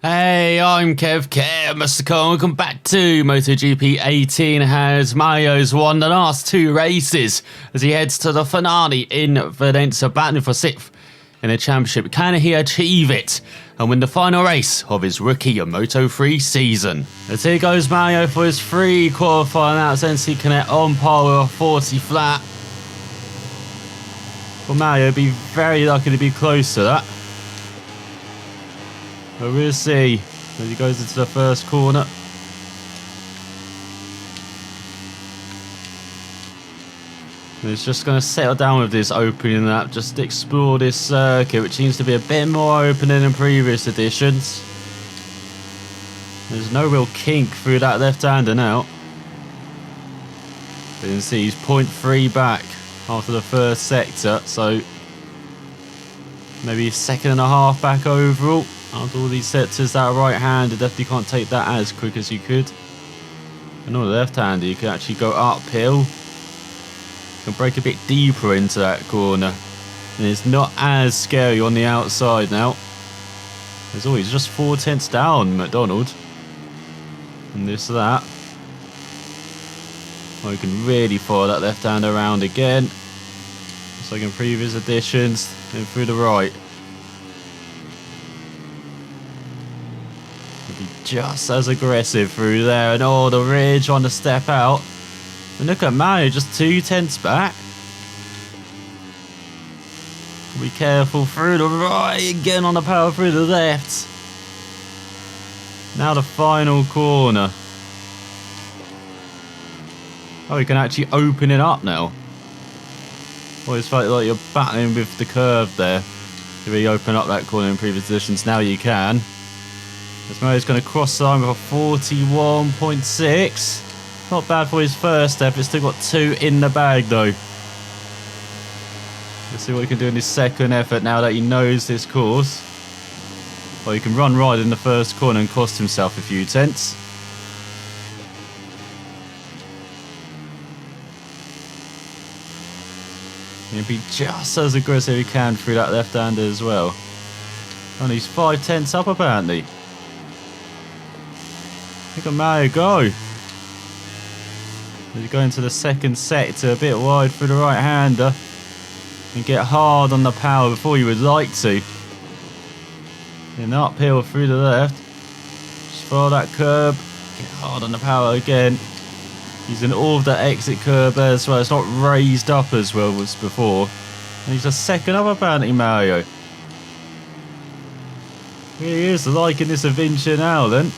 Hey, I'm Kev, Mr. Cole. Welcome back to MotoGP 18 as Mario's won the last two races as he heads to the finale in Valencia, battling for 6th in the championship. Can he achieve it and win the final race of his rookie Moto3 season? As here goes Mario for his free qualifying out as NC Connect on par with a 40 flat. Well, Mario would be very lucky to be close to that. But we'll see as he goes into the first corner. And he's just going to settle down with this opening lap, just explore this circuit, which seems to be a bit more open than in previous editions. There's no real kink through that left-hander now. But you can see he's 0.3 back after the first sector, so maybe a second and a half back overall. After all these sectors that are right-handed, definitely can't take that as quick as you could. And on the left-hander, you can actually go uphill. You can break a bit deeper into that corner. And it's not as scary on the outside now. There's always just 4 tenths down, McDonald. And this, that. Well, you can really follow that left-hander around again. Just like in previous editions. And through the right. Be just as aggressive through there, and oh, the ridge on the step out. And look at Mario, just 2 tenths back. Be careful through the right, again on the power through the left. Now the final corner. Oh, you can actually open it up now. Always felt like you're battling with the curve there. If you open up that corner in previous editions, now you can. As Mario's going to cross the line with a 41.6. Not bad for his first step. It's still got 2 in the bag though. Let's see what he can do in his second effort now that he knows this course. Well, he can run right in the first corner and cost himself a few tenths. He'll be just as aggressive as he can through that left-hander as well. And he's 5 tenths up apparently. Look at Mario go. He's going to the second sector, a bit wide for the right-hander. And get hard on the power before you would like to. Then uphill through the left. Just follow that curb. Get hard on the power again. Using all of the exit curb there as well. It's not raised up as well as before. And he's a second up apparently, Mario. He is liking this adventure now then.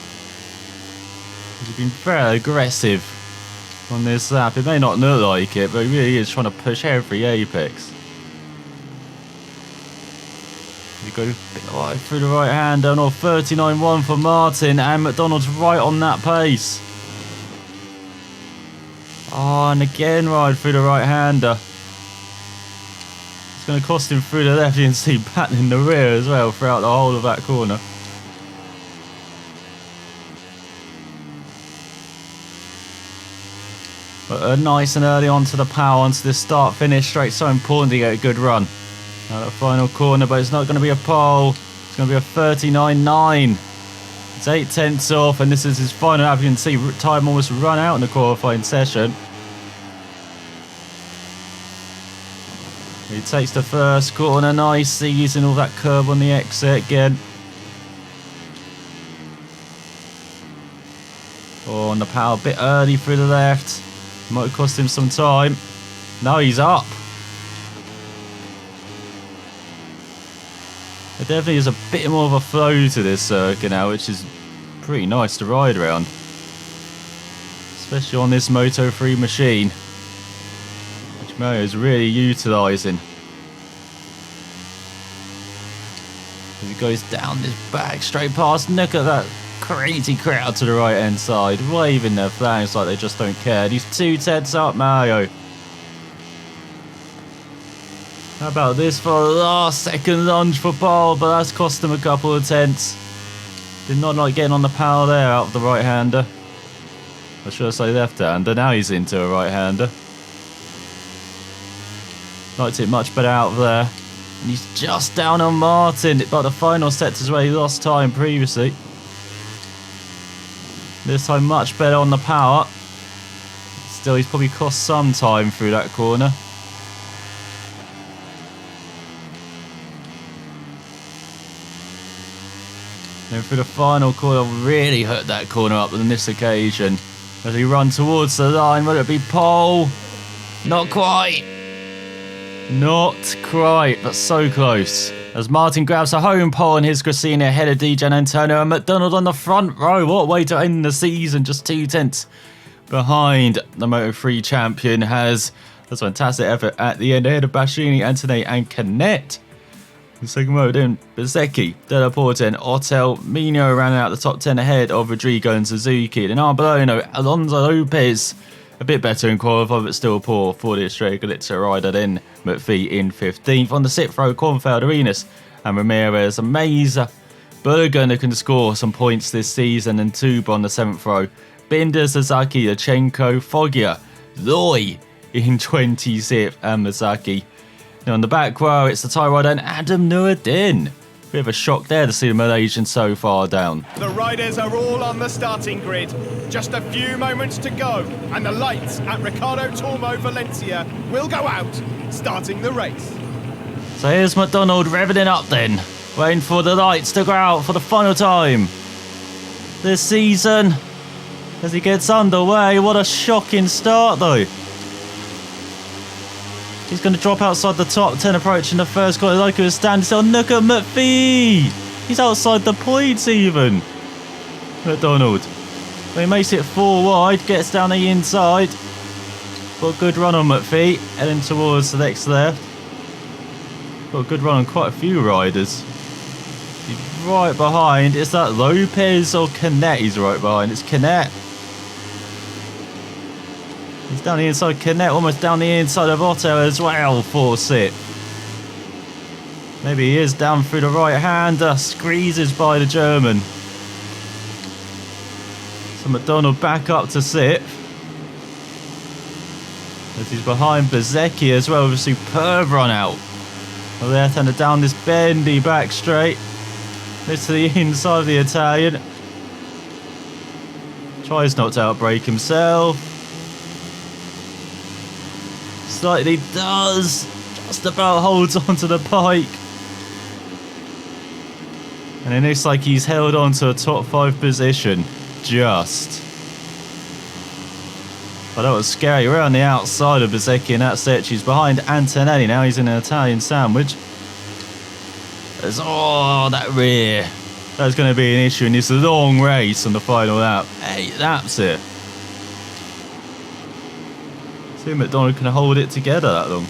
He's been very aggressive on this lap. It may not look like it, but he really is trying to push every apex. You go a bit wide through the right hand, down off 39.1 for Martin, and McDonald's right on that pace. Oh, and again right through the right hander. It's going to cost him through the left. You can see battling the rear as well throughout the whole of that corner. But nice and early onto the power, onto this start-finish straight. So important to get a good run. Now the final corner, but it's not going to be a pole. It's going to be a 39.9. It's 8 tenths off, and this is his final lap. You can see time almost run out in the qualifying session. He takes the first corner nicely, using all that curb on the exit again. Oh, on the power, a bit early through the left. Might cost him some time. Now he's up. There definitely is a bit more of a flow to this circuit now, which is pretty nice to ride around. Especially on this Moto3 machine, which Mario is really utilising. As he goes down this back straight past, look at that crazy crowd to the right hand side, waving their flags like they just don't care. He's 2 tenths up, Mario. How about this for a last second lunge for pole, but that's cost him a couple of tenths. Did not like getting on the power there out of the right hander. Or should I say left hander? Now he's into a right hander. Liked it much better out of there. And he's just down on Martin, but the final sector is where he lost time previously. This time much better on the power. Still, he's probably cost some time through that corner. Then through the final corner, really hurt that corner up on this occasion. As he run towards the line, will it be pole? Not quite. Not quite, but so close. As Martin grabs a home pole in his Gresini ahead of Dijan Antonio and McDonald on the front row. What a way to end the season, just 2 tenths behind the Moto3 champion. Has a fantastic effort at the end ahead of Bastianini, Antonelli and Canet. The second row then Bezzecchi, Della Porta and Otel. Mino ran out the top 10 ahead of Rodrigo and Suzuki. Then Arbolino, Alonso Lopez, a bit better in qualifying but still poor for the Estrella Galicia rider. Then McPhee in 15th. On the 6th row, Kornfeld, Arenas and Ramirez. A Mazer, Bergen can score some points this season, and Tuba on the 7th row. Binder, Sasaki, Yachenko, Foggia, Loy in 26th and Mazaki. Now on the back row, it's the Thai rider and Adam Nuruddin. Bit of a shock there to see the Malaysian so far down. The riders are all on the starting grid. Just a few moments to go, and the lights at Ricardo Tormo Valencia will go out, starting the race. So here's McDonald revving it up then, waiting for the lights to go out for the final time this season. As he gets underway, what a shocking start though. He's going to drop outside the top 10 approaching the first corner like he was standing still. Look at McPhee. He's outside the points even. McDonald. But he makes it 4 wide, gets down the inside. Got a good run on McPhee, heading towards the next left. Got a good run on quite a few riders. He's right behind. Is that Lopez or Canet he's right behind? It's Canet. He's down the inside, Canet almost down the inside of Otto as well for Sip. Maybe he is down through the right hander, squeezes by the German. So McDonald back up to Sip. As he's behind Bezzecchi as well with a superb run out. The left hander down this bendy back straight. This to the inside of the Italian. Tries not to outbrake himself. Slightly does, just about holds onto the bike. And it looks like he's held on to a top 5 position, just. But that was scary. We're on the outside of Bezzecchi in that stretch. He's behind Antonelli now. He's in an Italian sandwich. There's, oh, that rear. That's going to be an issue in this long race on the final lap. 8 laps here. See if McDonald can hold it together that long.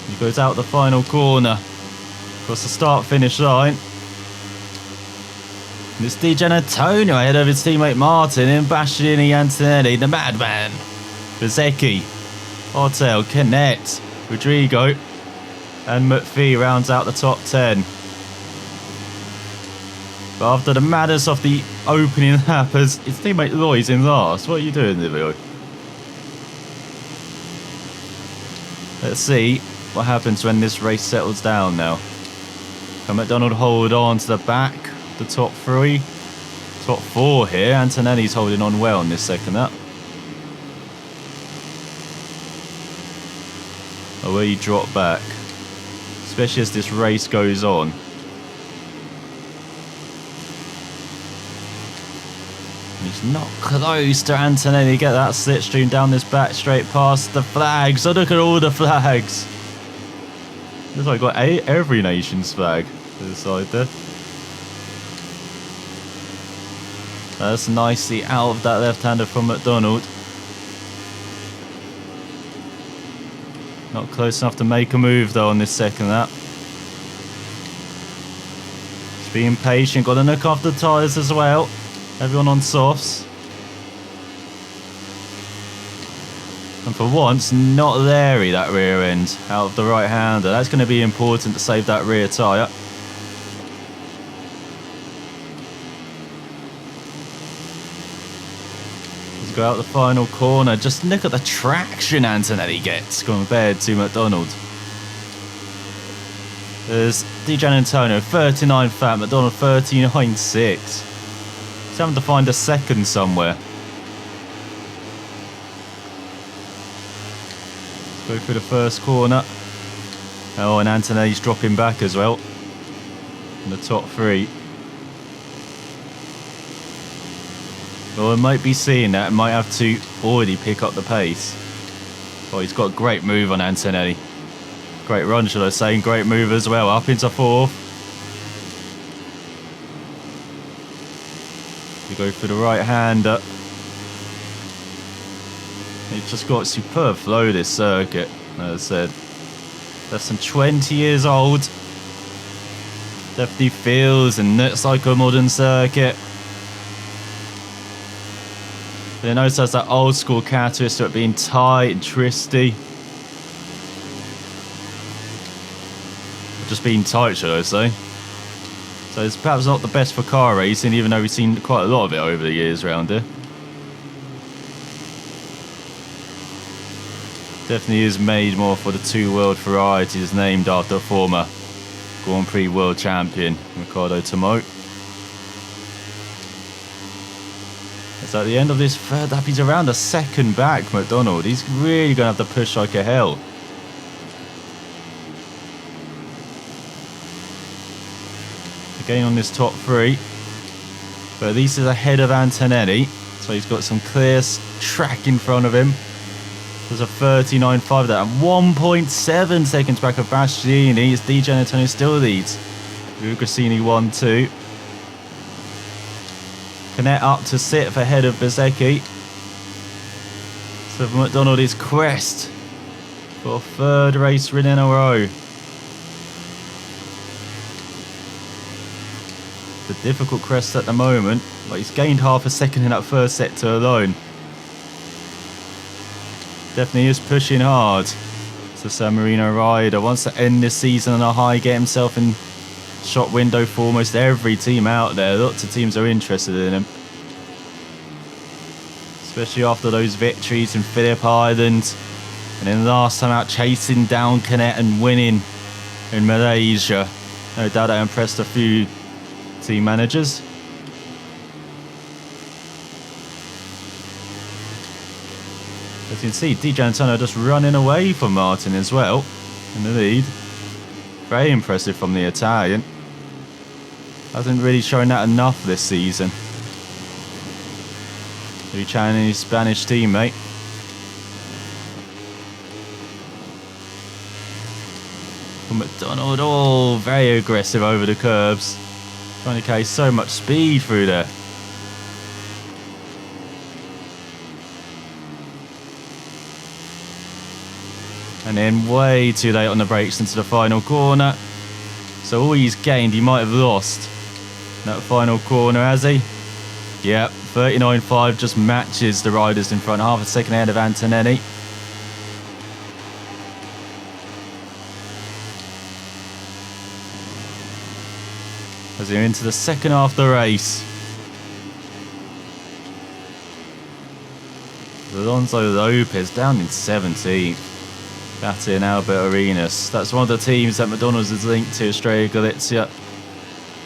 He goes out the final corner. Across the start-finish line. And it's Dijan Antonio ahead of his teammate Martin and Bastianini Antonelli, the madman. Bezzecchi, Otel, Canet, Rodrigo, and McPhee rounds out the top 10. But after the madness of the opening lap, as his teammate Loy's in last. What are you doing, Livio? Let's see what happens when this race settles down now. Can McDonald hold on to the back, the top 3? Top 4 here. Antonelli's holding on well in this second lap. Oh, where you drop back. Especially as this race goes on. He's not close to Antonelli. Get that slipstream down this back straight past the flags. Oh, look at all the flags. Looks like got every nation's flag to the side there. That's nicely out of that left-hander from McDonald. Not close enough to make a move though on this second lap. Just being patient. Got to look after the tyres as well. Everyone on softs. And for once, not leery that rear end out of the right hander. That's going to be important to save that rear tyre. Let's go out the final corner. Just look at the traction Antonelli gets compared to McDonald. There's Dijan Antonio, 39 fat, McDonald 39.6. He's having to find a second somewhere. Go through the first corner. Oh, and Antonelli's dropping back as well. In the top 3. Well, I might be seeing that. I might have to already pick up the pace. Oh, he's got a great move on Antonelli. Great run, should I say. Great move as well. Up into 4th. We go for the right-hander. He's just got superb flow, this circuit. As I said, less than 20 years old. Definitely feels and looks like a modern circuit. But it also has that old school characteristic of being tight and twisty. Just being tight, should I say. So it's perhaps not the best for car racing, even though we've seen quite a lot of it over the years around here. Definitely is made more for the 2 world varieties, named after a former Grand Prix world champion, Riccardo Tomo. It's at the end of this third lap, he's around a second back, McDonald. He's really going to have to push like a hell. Again on this top 3. But at least he's ahead of Antonelli. So he's got some clear track in front of him. There's a 39.5 there. And 1.7 seconds back of Bastianini. It's DJ Antonio still leads. Ugrassini 1-2. Canet up to 6th ahead of Bezzecchi. So for McDonald is Crest for a 3rd race win in a row. The difficult Crest at the moment, but he's gained half a second in that first sector alone. Definitely is pushing hard. So San Marino rider wants to end this season on a high, get himself in shot window for almost every team out there. Lots of teams are interested in him. Especially after those victories in Phillip Island. And then last time out chasing down Canet and winning in Malaysia. No doubt that impressed a few team managers. As you can see, Di Giannantonio just running away from Martin as well in the lead. Very impressive from the Italian. Hasn't really shown that enough this season. Luciani, his Spanish teammate. McDonald, oh, very aggressive over the curbs. Trying to carry so much speed through there. And then way too late on the brakes into the final corner. So all he's gained, he might have lost in that final corner, has he? Yep, 39.5 just matches the riders in front. Half a second ahead of Antonelli. As we're into the second half of the race. Alonso Lopez down in 17th. That in Albert Arenas. That's one of the teams that McDonald's is linked to, Estrella Galicia.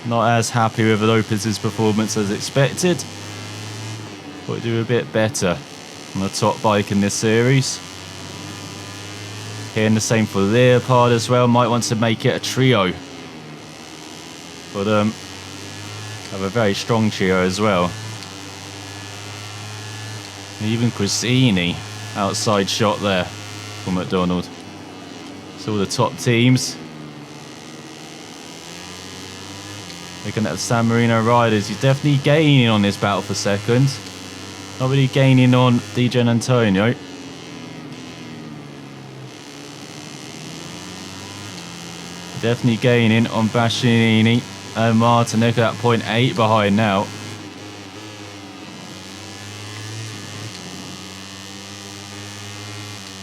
Not as happy with Lopez's performance as expected. Thought he'd do a bit better on the top bike in this series. Here, and the same for Leopard as well. Might want to make it a trio. But have a very strong trio as well. And even Crisini outside shot there for McDonald. So all the top teams. Looking at the San Marino riders, he's definitely gaining on this battle for second. Not really gaining on Di Giannantonio. Definitely gaining on Bastianini and Martin. Look at that 0.8 behind now.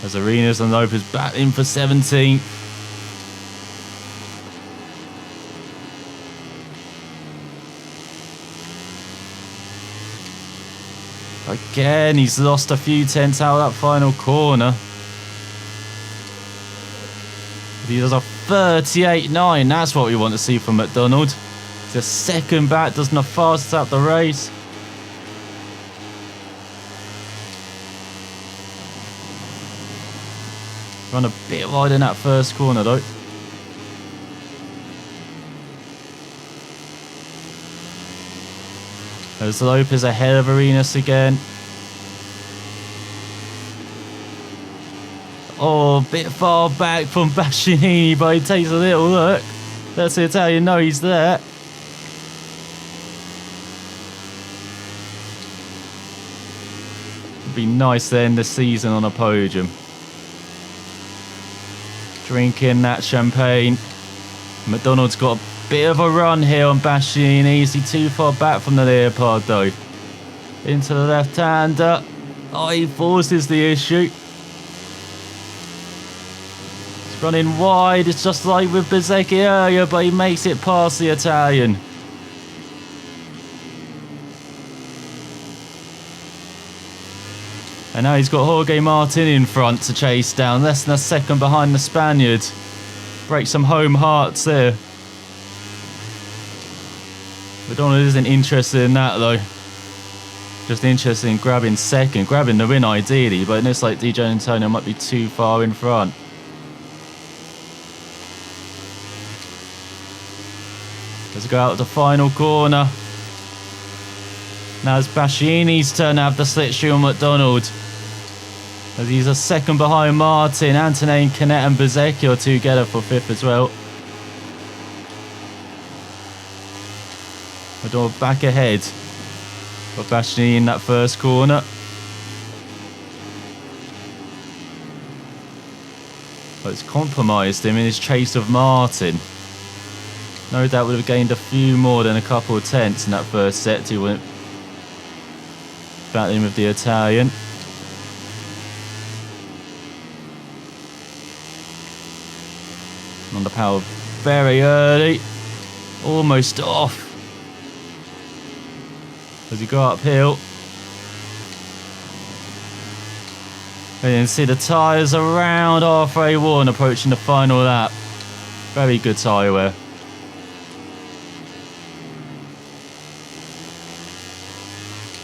As Arenas and Lopez battling for 17th. Again, he's lost a few tenths out of that final corner. He does a 38.9. That's what we want to see from McDonald. He's a second back, doesn't have fastest out the race. Run a bit wide in that first corner though. There's Lopez ahead of Arenas again. Oh, a bit far back from Bastianini, but he takes a little look. That's the Italian, no, he's there. It'd be nice to end the season on a podium. Drinking that champagne. McDonald's got a bit of a run here on Bastianini. Is he too far back from the Leopard though? Into the left-hander. Oh, he forces the issue. He's running wide. It's just like with Bezzecchi earlier, but he makes it past the Italian. And now he's got Jorge Martin in front to chase down. Less than a second behind the Spaniard. Break some home hearts there. McDonald isn't interested in that though. Just interested in grabbing second. Grabbing the win ideally, but it looks like DJ Antonio might be too far in front. Let's go out the final corner. Now it's Bastianini's turn to have the slipstream on McDonald. As he's a second behind Martin. Antonelli, Canet and Bezzecchi are together for fifth as well. McDonald back ahead. Got Bastianini in that first corner. But it's compromised him in his chase of Martin. No doubt would have gained a few more than a couple of tenths in that first set. He wouldn't battling with the Italian. On the power very early. Almost off. As you go uphill. And you can see the tyres around halfway worn approaching the final lap. Very good tyre wear.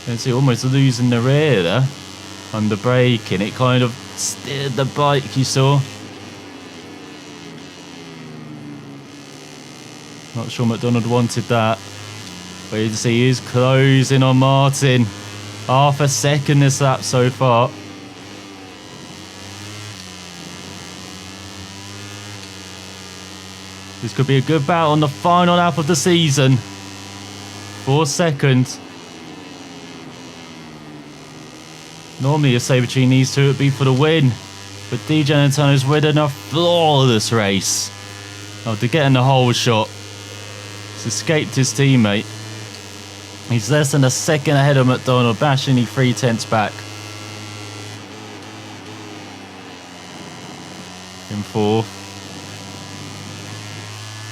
You can see almost losing the rear there. Under braking. It kind of steered the bike, you saw. Not sure McDonald wanted that. But you can see he is closing on Martin. Half a second this lap so far. This could be a good battle on the final lap of the season. 4 seconds. Normally a Sabatini needs to be for the win. But DJ Antonio's winning a flawless race. Oh, to get in the whole shot. He's escaped his teammate. He's less than a second ahead of McDonald. Bastianini 3 tenths back. In 4th.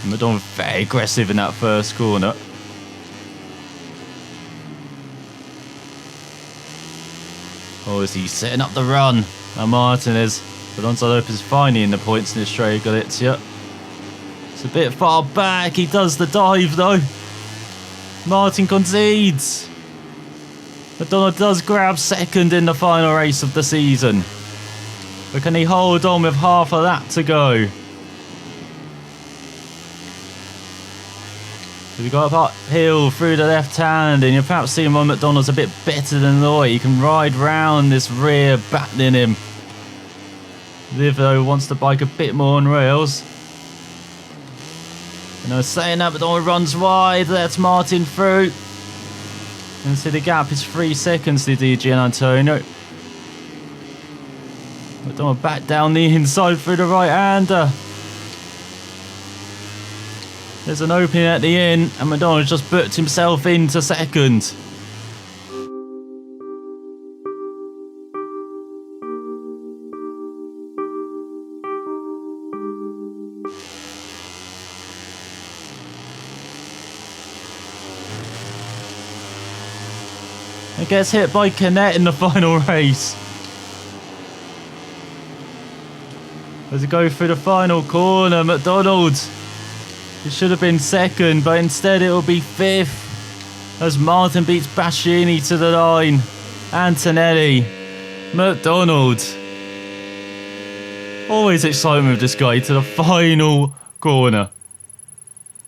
And McDonald very aggressive in that first corner. Oh, is he setting up the run? Now Martinez. Alonso Lopez finally in the points in Estrella Galizia. It's a bit far back. He does the dive though. Martin concedes. McDonald does grab second in the final race of the season. But can he hold on with half a lap to go? We got up uphill through the left hand, and you're perhaps seeing why McDonald's a bit better than Loy. He can ride round this rear, battling him. Liv though wants the bike a bit more on rails. And I was saying that, McDonald runs wide, lets Martin through. And see the gap is 3 seconds to DJ Antonio. McDonald back down the inside through the right hander. There's an opening at the end, and McDonald just booked himself into second. It gets hit by Canet in the final race. As we go through the final corner, McDonald. It should have been second, but instead it will be 5th. As Martin beats Bastianini to the line. Antonelli. McDonald. Always excitement with this guy to the final corner.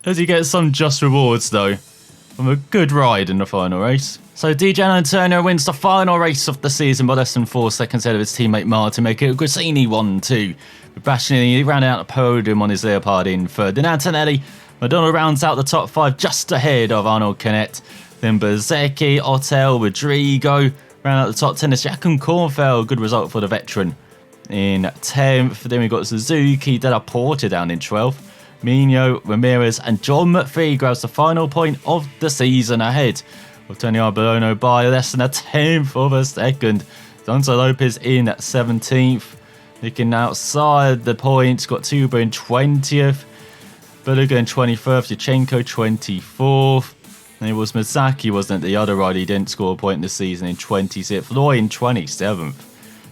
As he gets some just rewards though, from a good ride in the final race. So Di Giannantonio wins the final race of the season by less than 4 seconds ahead of his teammate Martin, making it Grassini 1-2. With Bastianini rounding out the podium on his Leopard in third. Then Antonelli, Madonna rounds out the top 5 just ahead of Arnold Canet. Then Bezzecchi, Otel, Rodrigo round out the top 10. It's Joachim Kornfeld, good result for the veteran, in 10th. Then we got Suzuki, Della Porta down in 12th. Mino, Ramirez and John McPhee grabs the final point of the season ahead of Tony Arbolino by less than a 10th of a second. Donzo Lopez in 17th. Looking outside the points, got Tuba in 20th. Bulliga in 23rd, Yachenko 24th. And it was Mazaki, wasn't it? The other rider, he didn't score a point this season in 26th. Loy in 27th.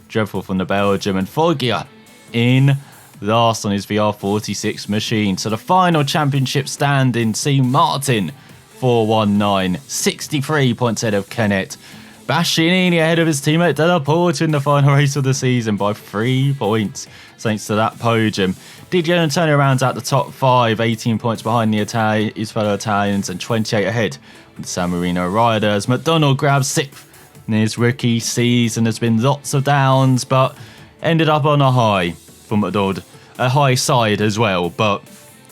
Dreadful from the Belgium. And Foggia in last on his VR46 machine. So the final championship standing see Martin 419, 63 points ahead of Canet. Bastianini ahead of his teammate Della Porta in the final race of the season by 3 points, thanks to that podium. Di Giannantonio rounds out the top 5, 18 points behind his fellow Italians and 28 ahead of the San Marino riders. McDonald grabs 6th in his rookie season. There's been lots of downs, but ended up on a high for McDonald. A high side as well, but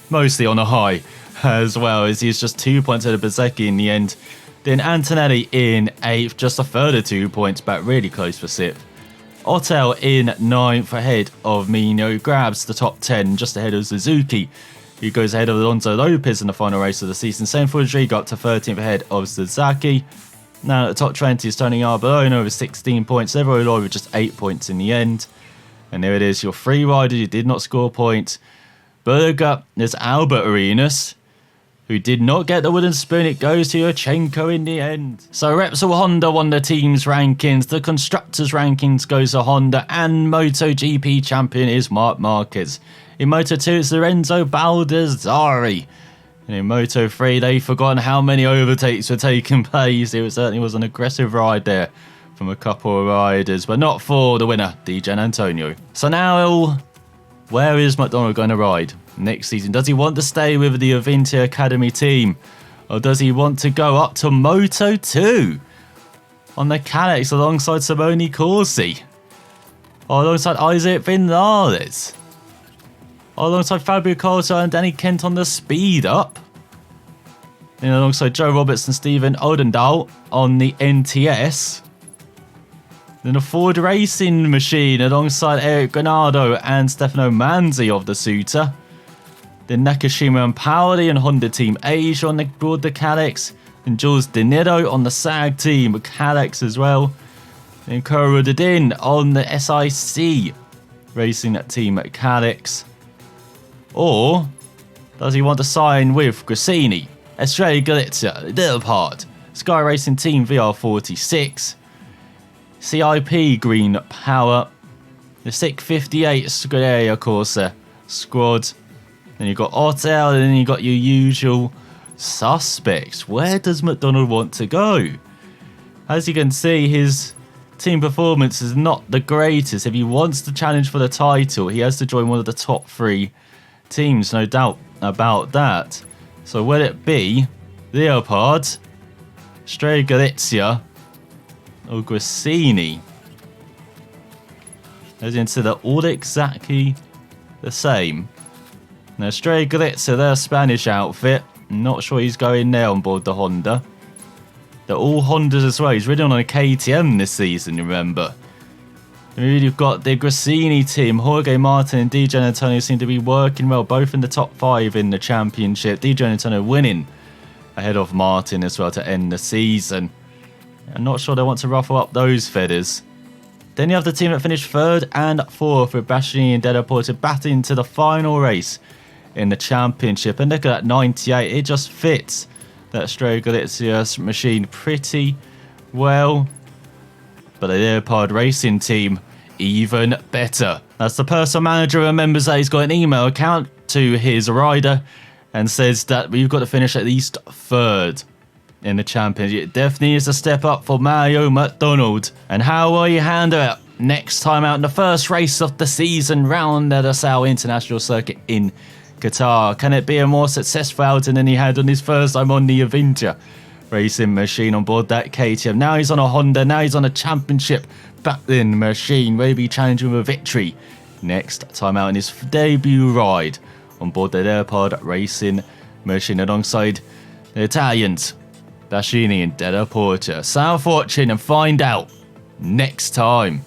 mostly on a high as well, as he's just 2 points ahead of Bezzecchi in the end. Then Antonelli in 8th, just a further 2 points back, really close for 6th. Otel in 9th ahead of Mino, grabs the top 10 just ahead of Suzuki, who goes ahead of Alonso Lopez in the final race of the season. Same for Rodrigo, up to 13th ahead of Sasaki. Now at the top 20 is Tony Arbolino with 16 points, Leroy Lloyd with just 8 points in the end. And there it is, your 3 riders who did not score points. Berger, there's Albert Arenas, who did not get the wooden spoon. It goes to Yachenko in the end. So Repsol Honda won the team's rankings. The constructors' rankings goes to Honda, and MotoGP champion is Marc Marquez. In Moto2, it's Lorenzo Baldassarri. And in Moto3, they've forgotten how many overtakes were taking place. It certainly was an aggressive ride there from a couple of riders, but not for the winner, Di Giannantonio. So now, where is McDonald going to ride next season? Does he want to stay with the Avinti Academy team, or does he want to go up to Moto2 on the Calyx alongside Simone Corsi, or alongside Isaac Vinales, or alongside Fabio Coulthard and Danny Kent on the speed up, and alongside Joe Roberts and Stephen Odendahl on the NTS? Then a Ford Racing machine alongside Eric Granado and Stefano Manzi of the Suter. Then Nakashima and Paoli and Honda Team Asia on board the Calyx. And Jules De Niro on the SAG team with Calyx as well. Then Kuro Dedin on the SIC racing team at Calyx. Or does he want to sign with Grassini, Estrella Galizia, Leopard, Sky Racing Team VR46, CIP Green Power, the SIC 58 Scuderia Corsa squad. Then you've got Otel, and then you've got your usual suspects. Where does McDonald want to go? As you can see, his team performance is not the greatest. If he wants to challenge for the title, he has to join one of the top 3 teams, no doubt about that. So will it be Leopard, Estrella Galizia, or Grassini? As you can see, they're all exactly the same. Now, Estrella Galizia, their Spanish outfit. I'm not sure he's going there on board the Honda. They're all Hondas as well. He's ridden on a KTM this season, remember. And you've got the Grassini team. Jorge Martin and Di Giannantonio seem to be working well, both in the top 5 in the championship. Di Giannantonio winning ahead of Martin as well to end the season. I'm not sure they want to ruffle up those feathers. Then you have the team that finished 3rd and 4th with Bastianini and Della Porta batting to the final race in the championship. And look at that 98, it just fits that Estrella Galizia machine pretty well. But the Leopard Racing team, even better. As the personal manager remembers that he's got an email account to his rider and says that we've got to finish at least 3rd in the championship. It definitely is a step up for Mario McDonald. And how will he handle it next time out in the first race of the season round at the Saudi International Circuit in Qatar. Can it be a more successful outing than he had on his first time on the Avintia racing machine on board that KTM? Now he's on a Honda, now he's on a championship battling machine. Will he be challenging for a victory next time out in his debut ride on board the Leopard racing machine alongside the Italians, Bassini and Della Porta? So for watching and find out next time.